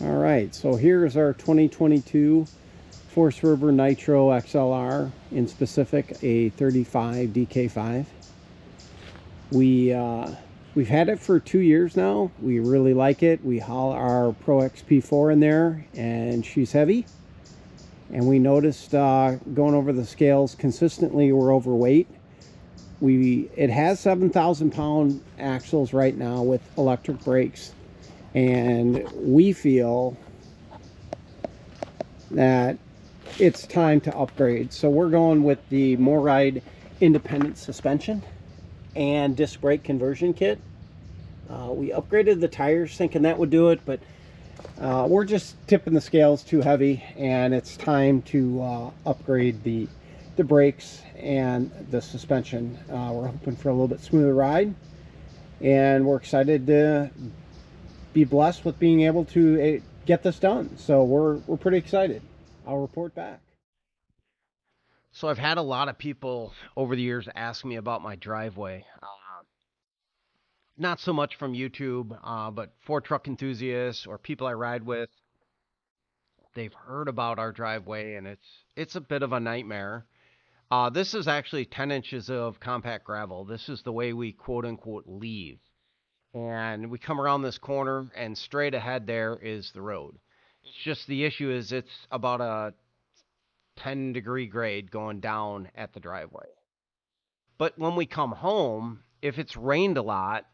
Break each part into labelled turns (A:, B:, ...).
A: All right, so here's our 2022 Force River Nitro XLR, in specific a 35 DK5. We've had it for 2 years now. We really like it. We haul our Pro XP4 in there, and she's heavy. And we noticed going over the scales consistently, we're overweight. It has 7,000 pound axles right now with electric brakes, and we feel that it's time to upgrade. So we're going with the MORryde independent suspension and disc brake conversion kit. We upgraded the tires thinking that would do it, but we're just tipping the scales too heavy, and it's time to upgrade the brakes and the suspension. We're hoping for a little bit smoother ride, and we're excited to be blessed with being able to get this done. So we're pretty excited. I'll report back.
B: So I've had a lot of people over the years ask me about my driveway. Not so much from YouTube, but for truck enthusiasts or people I ride with, they've heard about our driveway, and it's a bit of a nightmare. This is actually 10 inches of compact gravel. This is the way we quote unquote leave. And we come around this corner, and straight ahead there is the road. It's just the issue is it's about a 10-degree grade going down at the driveway. But when we come home, if it's rained a lot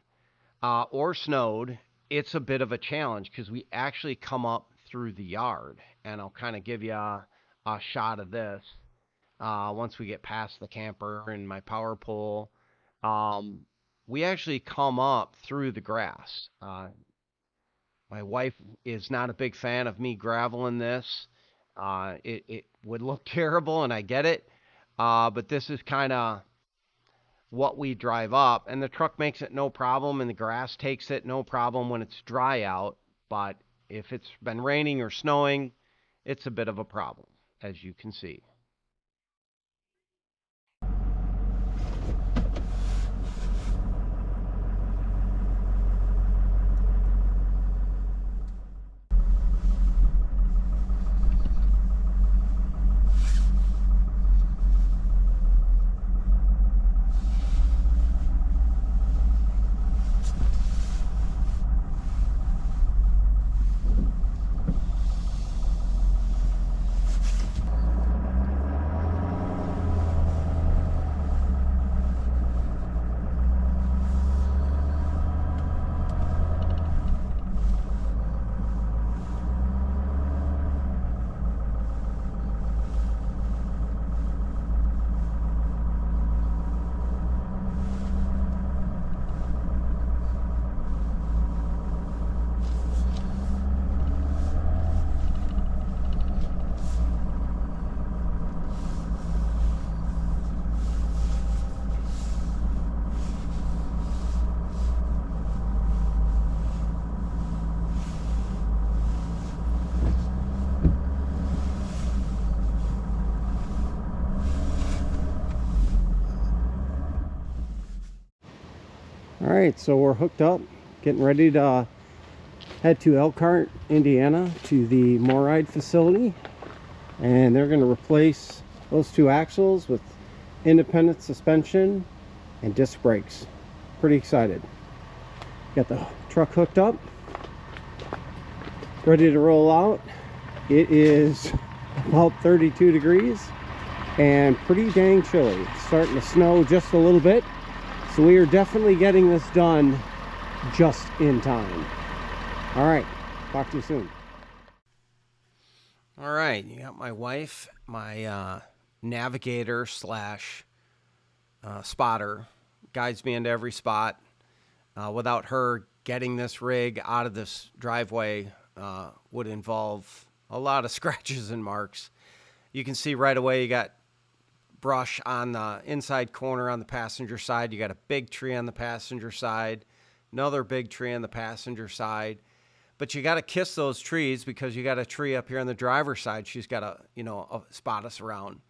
B: or snowed, it's a bit of a challenge because we actually come up through the yard. And I'll kind of give you a shot of this once we get past the camper and my power pole. We actually come up through the grass. My wife is not a big fan of me graveling this. It would look terrible, and I get it. But this is kind of what we drive up, and the truck makes it no problem, and the grass takes it no problem when it's dry out. But if it's been raining or snowing, it's a bit of a problem, as you can see.
A: All right, so we're hooked up, getting ready to head to Elkhart, Indiana, to the MORryde facility, and they're going to replace those two axles with independent suspension and disc brakes. Pretty excited. Got the truck hooked up, ready to roll out. It is about 32 degrees and pretty dang chilly. It's starting to snow just a little bit, so we are definitely getting this done just in time. All right, talk to you soon.
B: All right, you got my wife, my navigator slash spotter, guides me into every spot. Without her, getting this rig out of this driveway would involve a lot of scratches and marks. You can see right away you got brush on the inside corner on the passenger side. You got a big tree on the passenger side, another big tree on the passenger side. But you got to kiss those trees because you got a tree up here on the driver's side. She's got to, spot us around.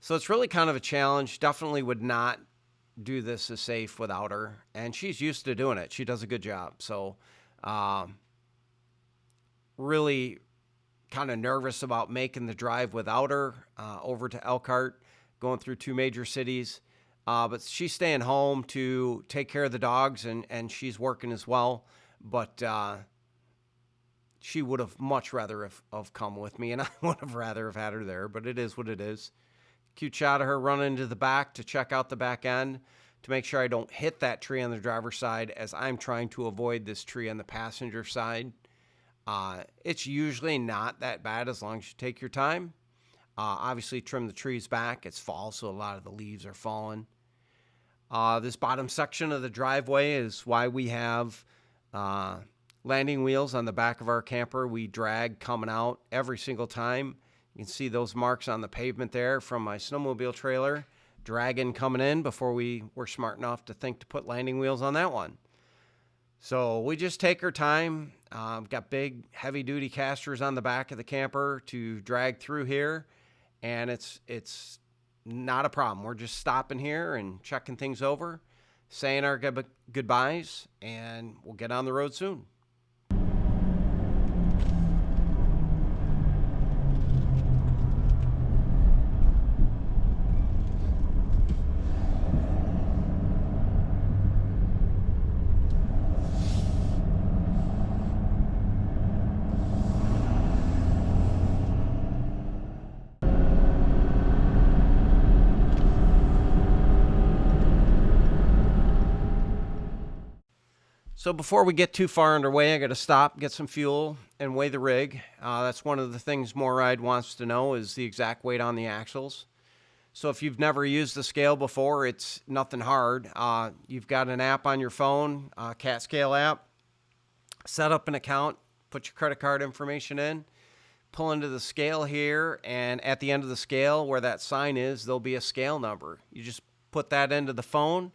B: So it's really kind of a challenge. Definitely would not do this as safe without her. And she's used to doing it. She does a good job. So really kind of nervous about making the drive without her over to Elkhart, going through 2 major cities. But she's staying home to take care of the dogs, and she's working as well. But she would have much rather have come with me, and I would have rather have had her there. But it is what it is. Cute shot of her running into the back to check out the back end to make sure I don't hit that tree on the driver's side as I'm trying to avoid this tree on the passenger side. It's usually not that bad as long as you take your time. Obviously, trim the trees back. It's fall, so a lot of the leaves are falling. This bottom section of the driveway is why we have landing wheels on the back of our camper. We drag coming out every single time. You can see those marks on the pavement there from my snowmobile trailer, dragging coming in before we were smart enough to think to put landing wheels on that one. So we just take our time. Got big heavy-duty casters on the back of the camper to drag through here, and it's not a problem. We're just stopping here and checking things over, saying our goodbyes, and we'll get on the road soon. So before we get too far underway, I got to stop, get some fuel, and weigh the rig. That's one of the things MORryde wants to know is the exact weight on the axles. So if you've never used the scale before, it's nothing hard. You've got an app on your phone, Cat Scale app. Set up an account, put your credit card information in, pull into the scale here, and at the end of the scale where that sign is, there'll be a scale number. You just put that into the phone,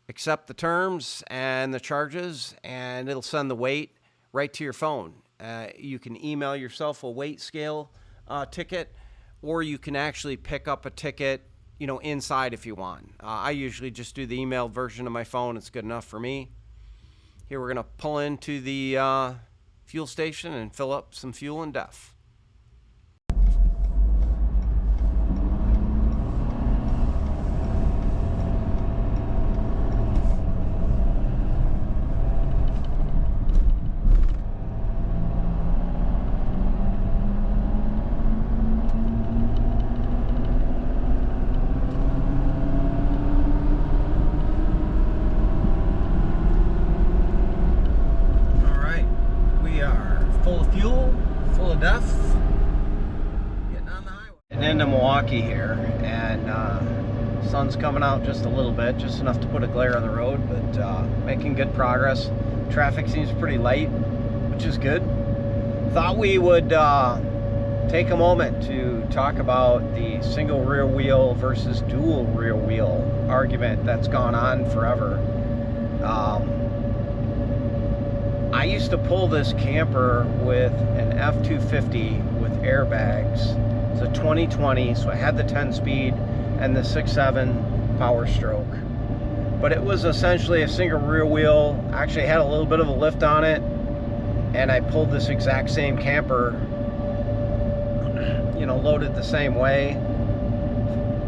B: accept the terms and the charges, and it'll send the weight right to your phone. You can email yourself a weight scale ticket, or you can actually pick up a ticket, inside if you want. I usually just do the emailed version of my phone. It's good enough for me. Here we're going to pull into the fuel station and fill up some fuel and DEF. Full of fuel, full of DEF, getting on the highway. Getting into Milwaukee here, and sun's coming out just a little bit, just enough to put a glare on the road, but making good progress. Traffic seems pretty light, which is good. Thought we would take a moment to talk about the single rear wheel versus dual rear wheel argument that's gone on forever. I used to pull this camper with an F-250 with airbags. It's a 2020, so I had the 10-speed and the 6.7 power stroke. But it was essentially a single rear wheel. Actually had a little bit of a lift on it, and I pulled this exact same camper, loaded the same way.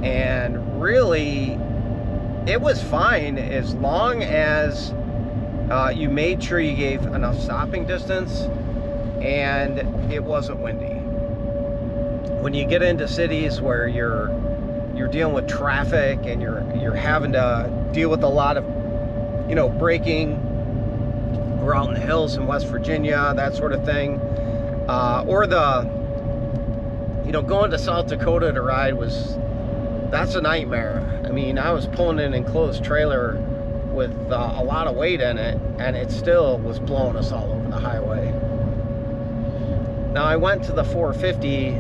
B: And really, it was fine as long as you made sure you gave enough stopping distance and it wasn't windy. When you get into cities where you're dealing with traffic and you're having to deal with a lot of braking, we're out in the hills in West Virginia, that sort of thing, or going to South Dakota to ride that's a nightmare. I mean, I was pulling an enclosed trailer with a lot of weight in it, and it still was blowing us all over the highway. Now, I went to the 450,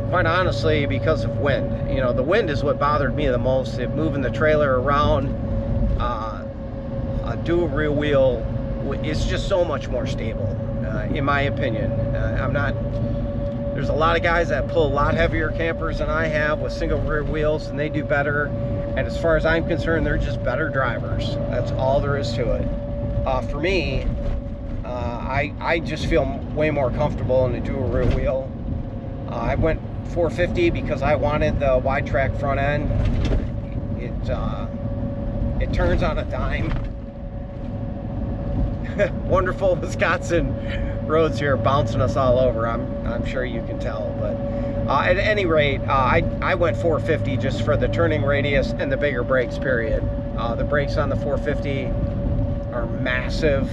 B: quite honestly, because of wind. The wind is what bothered me the most. Moving the trailer around, a dual rear wheel is just so much more stable, in my opinion. There's a lot of guys that pull a lot heavier campers than I have with single rear wheels, and they do better. And as far as I'm concerned, they're just better drivers. That's all there is to it. For me,
A: I just feel way more comfortable in a dual rear wheel. I went 450 because I wanted the wide track front end. It turns on a dime. Wonderful Wisconsin roads here, bouncing us all over. I'm sure you can tell, but at any rate, I went 450 just for the turning radius and the bigger brakes, period. The brakes on the 450 are massive,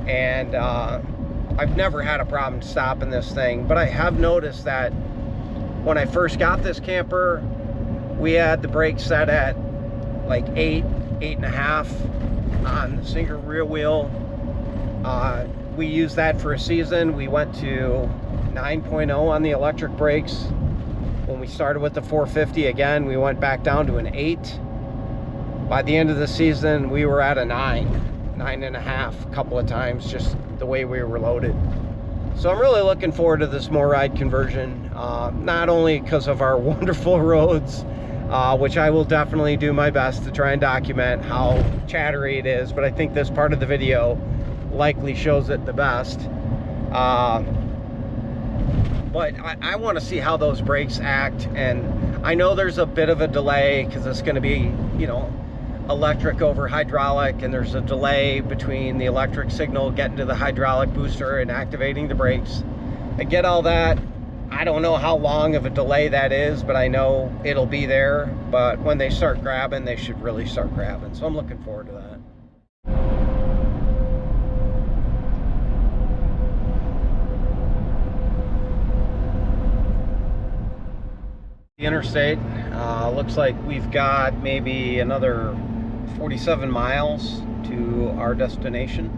A: and I've never had a problem stopping this thing, but I have noticed that when I first got this camper, we had the brakes set at like 8.5 on the single rear wheel. We used that for a season. We went to 9.0 on the electric brakes. When we started with the 450, again, we went back down to an 8. By the end of the season, we were at a 9.5 a couple of times, just the way we were loaded. So I'm really looking forward to this MORryde conversion, not only because of our wonderful roads, which I will definitely do my best to try and document how chattery it is, but I think this part of the video likely shows it the best. But I want to see how those brakes act, and I know there's a bit of a delay because it's going to be, you know, electric over hydraulic, and there's a delay between the electric signal getting to the hydraulic booster and activating the brakes. I get all that. I don't know how long of a delay that is, but I know it'll be there. But when they start grabbing, they should really start grabbing. So I'm looking forward to that. The interstate, looks like we've got maybe another 47 miles to our destination.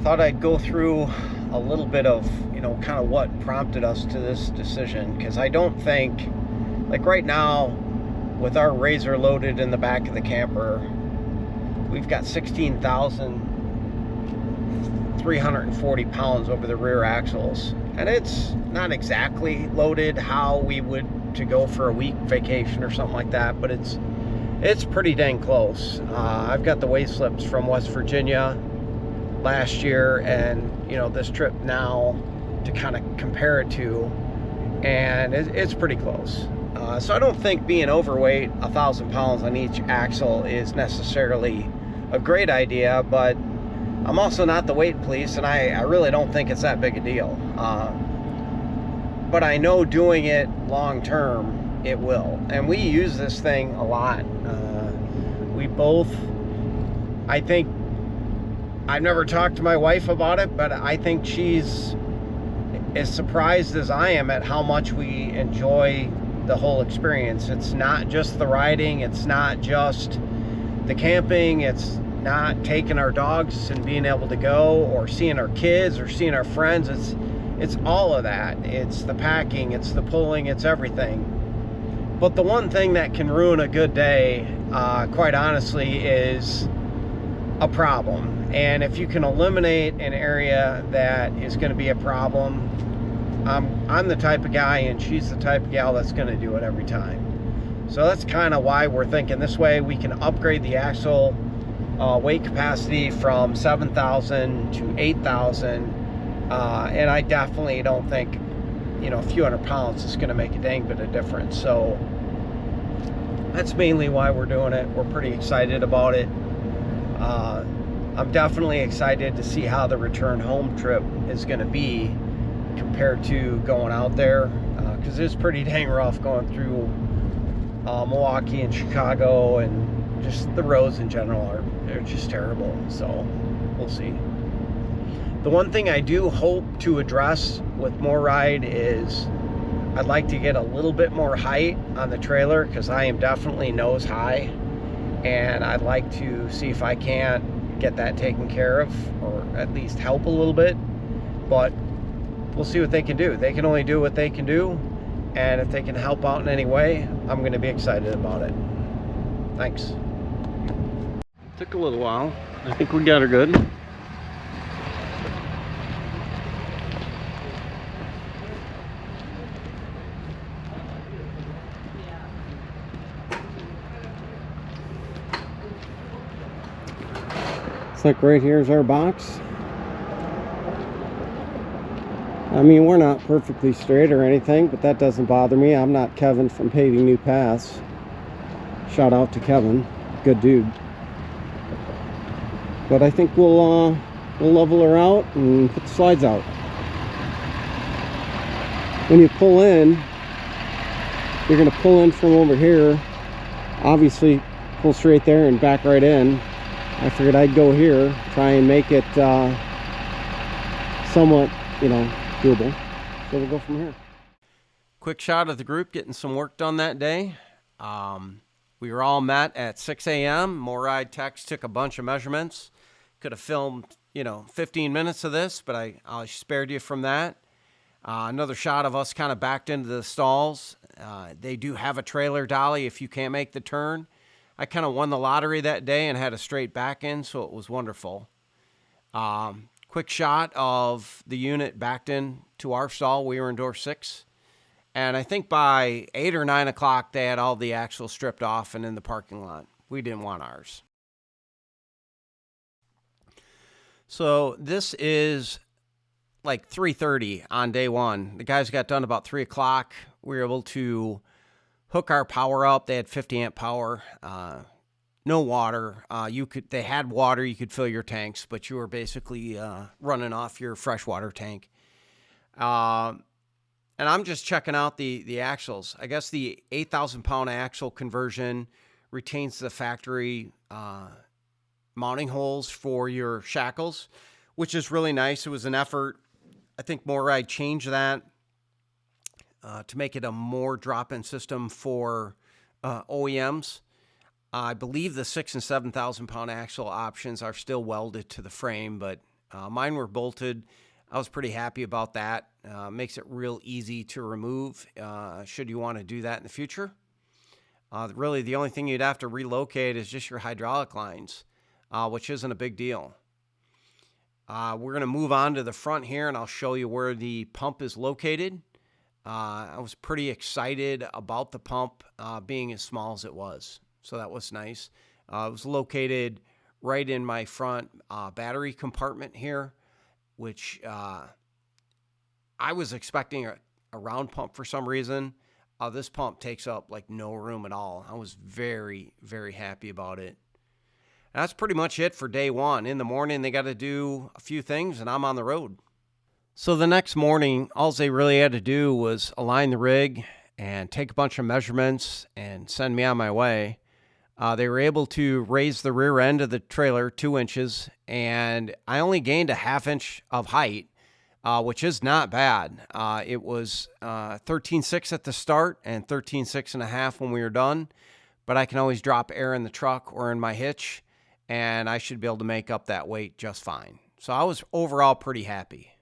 A: Thought I'd go through a little bit of, you know, kind of what prompted us to this decision, because I don't think, like right now, with our RZR loaded in the back of the camper, we've got 16,340 pounds over the rear axles, and it's not exactly loaded how we would to go for a week vacation or something like that, but it's pretty dang close. I've got the weight slips from West Virginia last year, and you know, this trip now to kind of compare it to, and it's pretty close. So I don't think being overweight 1,000 pounds on each axle is necessarily a great idea, but I'm also not the weight police, and I really don't think it's that big a deal. But I know doing it long term, it will. And we use this thing a lot. We both, I think, I've never talked to my wife about it, but I think she's as surprised as I am at how much we enjoy the whole experience. It's not just the riding, it's not just the camping, it's not taking our dogs and being able to go, or seeing our kids, or seeing our friends. It's all of that. It's the packing, it's the pulling, it's everything. But the one thing that can ruin a good day, quite honestly, is a problem. And if you can eliminate an area that is going to be a problem, I'm the type of guy, and she's the type of gal that's going to do it every time. So that's kind of why we're thinking this way. We can upgrade the axle weight capacity from 7,000 to 8,000. And I definitely don't think, you know, a few hundred pounds is going to make a dang bit of difference. So that's mainly why we're doing it. We're pretty excited about it. I'm definitely excited to see how the return home trip is going to be compared to going out there, because it's pretty dang rough going through Milwaukee and Chicago, and just the roads in general they're just terrible. So we'll see. The one thing I do hope to address with MORryde is I'd like to get a little bit more height on the trailer, because I am definitely nose high, and I'd like to see if I can't get that taken care of, or at least help a little bit. But we'll see what they can do. They can only do what they can do, and if they can help out in any way, I'm going to be excited about it. Thanks. Took a little while. I think we got her good. Looks like right here is our box. I mean, we're not perfectly straight or anything, but that doesn't bother me. I'm not Kevin from Paving New Paths. Shout out to Kevin, good dude. But I think we'll level her out and put the slides out. When you pull in, you're going to pull in from over here. Obviously, pull straight there and back right in. I figured I'd go here, try and make it somewhat, doable. So we'll go from here. Quick shot of the group getting some work done that day. We were all met at 6 a.m. MORryde techs took a bunch of measurements. Could have filmed, 15 minutes of this, but I spared you from that. Another shot of us kind of backed into the stalls. They do have a trailer dolly if you can't make the turn. I kind of won the lottery that day and had a straight back end, so it was wonderful. Quick shot of the unit backed in to our stall. We were in door 6. And I think by 8 or 9 o'clock, they had all the axles stripped off and in the parking lot. We didn't want ours. So this is like 3:30 on day 1. The guys got done about 3 o'clock. We were able to hook our power up. They had 50 amp power, no water. They had water, you could fill your tanks, but you were basically running off your freshwater tank. And I'm just checking out the axles. I guess the 8,000 pound axle conversion retains the factory mounting holes for your shackles, which is really nice. It was an effort. I think MORryde changed that to make it a more drop-in system for OEMs. I believe the 6,000 and 7,000 pound axle options are still welded to the frame, but mine were bolted. I was pretty happy about that. Makes it real easy to remove should you want to do that in the future. Really, the only thing you'd have to relocate is just your hydraulic lines, which isn't a big deal. We're going to move on to the front here, and I'll show you where the pump is located. I was pretty excited about the pump being as small as it was, so that was nice. It was located right in my front battery compartment here, which I was expecting a round pump for some reason. This pump takes up like no room at all. I was very, very happy about it. That's pretty much it for day 1. In the morning, they got to do a few things, and I'm on the road. So the next morning, all they really had to do was align the rig and take a bunch of measurements and send me on my way. They were able to raise the rear end of the trailer 2 inches, and I only gained a 1/2 inch of height, which is not bad. It was 13.6 at the start and 13.6.5 when we were done, but I can always drop air in the truck or in my hitch, and I should be able to make up that weight just fine. So I was overall pretty happy.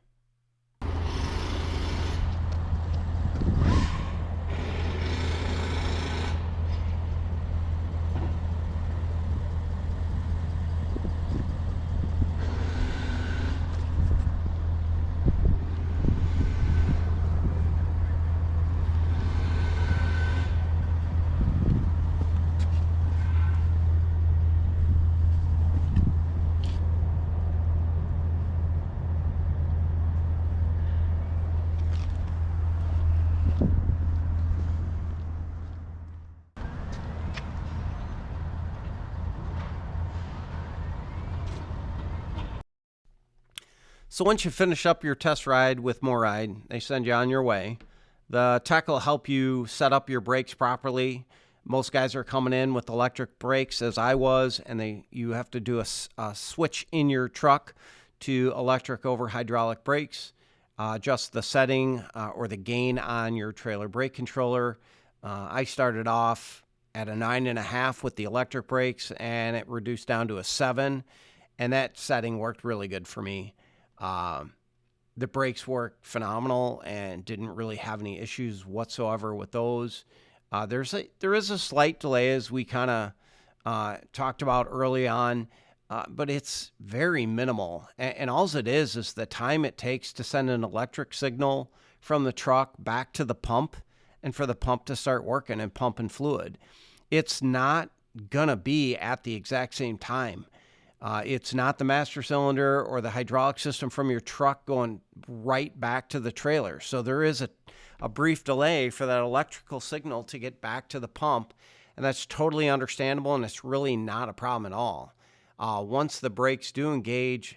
A: So once you finish up your test ride with MORryde, they send you on your way. The tech will help you set up your brakes properly. Most guys are coming in with electric brakes, as I was, and you have to do a switch in your truck to electric over hydraulic brakes. Adjust the setting or the gain on your trailer brake controller. I started off at a 9.5 with the electric brakes, and it reduced down to a 7, and that setting worked really good for me. The brakes worked phenomenal and didn't really have any issues whatsoever with those. There is a slight delay, as we kind of talked about early on, but it's very minimal. And all it is the time it takes to send an electric signal from the truck back to the pump and for the pump to start working and pumping fluid. It's not going to be at the exact same time.
B: It's not the master cylinder or the hydraulic system from your truck going right back to the trailer. So there is a brief delay for that electrical signal to get back to the pump, and that's totally understandable, and it's really not a problem at all. Once the brakes do engage,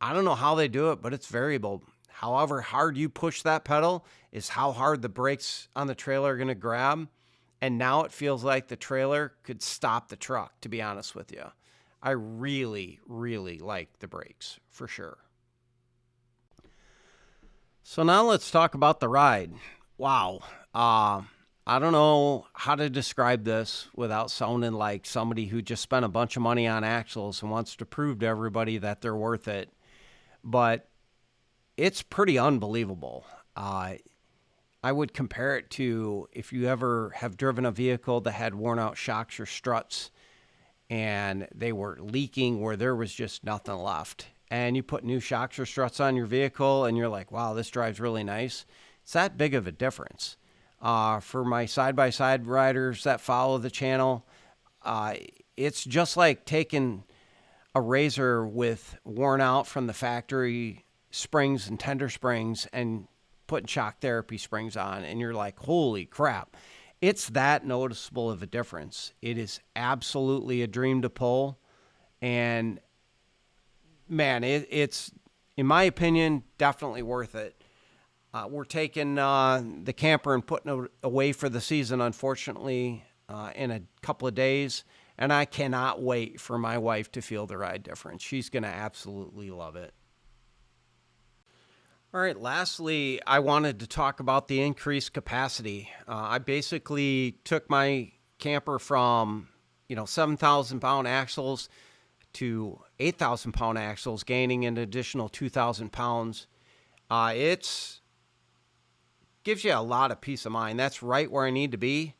B: I don't know how they do it, but it's variable. However hard you push that pedal is how hard the brakes on the trailer are going to grab. And now it feels like the trailer could stop the truck, to be honest with you. I really, really like the brakes, for sure. So now let's talk about the ride. Wow. I don't know how to describe this without sounding like somebody who just spent a bunch of money on axles and wants to prove to everybody that they're worth it. But it's pretty unbelievable. I would compare it to if you ever have driven a vehicle that had worn out shocks or struts and they were leaking where there was just nothing left. And you put new shocks or struts on your vehicle and you're like, wow, this drives really nice. It's that big of a difference. For my side-by-side riders that follow the channel, it's just like taking a razor with worn out from the factory springs and tender springs and putting shock therapy springs on, and you're like, holy crap. It's that noticeable of a difference. It is absolutely a dream to pull, and man, it's, in my opinion, definitely worth it. We're taking the camper and putting it away for the season, unfortunately, in a couple of days, and I cannot wait for my wife to feel the ride difference. She's going to absolutely love it. All right, lastly, I wanted to talk about the increased capacity. I basically took my camper from, 7,000-pound axles to 8,000-pound axles, gaining an additional 2,000 pounds. It's gives you a lot of peace of mind. That's right where I need to be.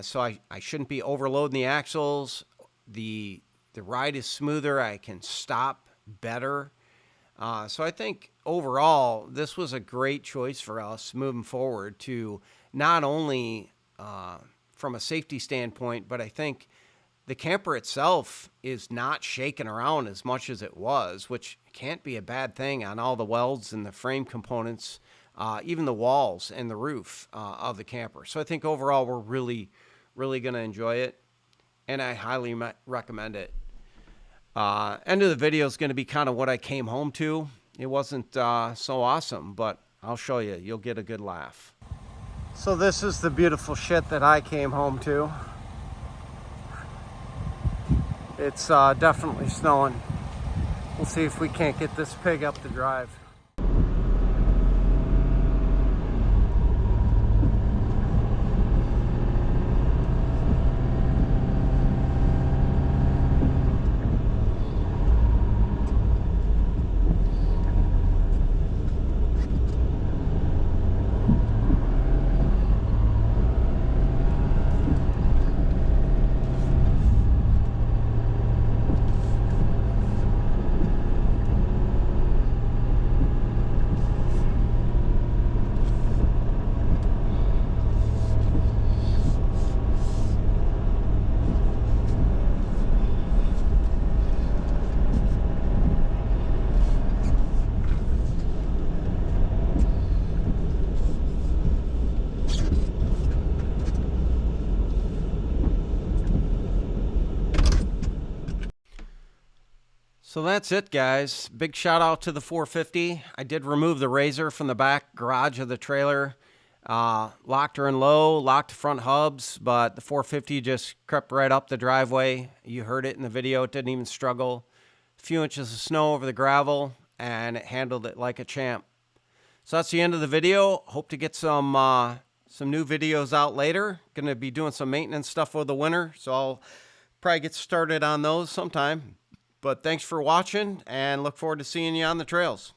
B: So I shouldn't be overloading the axles. The ride is smoother. I can stop better. So I think overall, this was a great choice for us moving forward to not only from a safety standpoint, but I think the camper itself is not shaking around as much as it was, which can't be a bad thing on all the welds and the frame components, even the walls and the roof of the camper. So I think overall, we're really, really going to enjoy it, and I highly recommend it. End of the video is going to be kind of what I came home to. It wasn't so awesome, but I'll show you. You'll get a good laugh. So this is the beautiful shit that I came home to. It's definitely snowing. We'll see if we can't get this pig up the drive. So that's it, guys. Big shout out to the 450. I did remove the razor from the back garage of the trailer. Locked her in low, locked the front hubs, but the 450 just crept right up the driveway. You heard it in the video. It didn't even struggle. A few inches of snow over the gravel, and it handled it like a champ. So that's the end of the video. Hope to get some new videos out later. Going to be doing some maintenance stuff over the winter, so I'll probably get started on those sometime. But thanks for watching, and look forward to seeing you on the trails.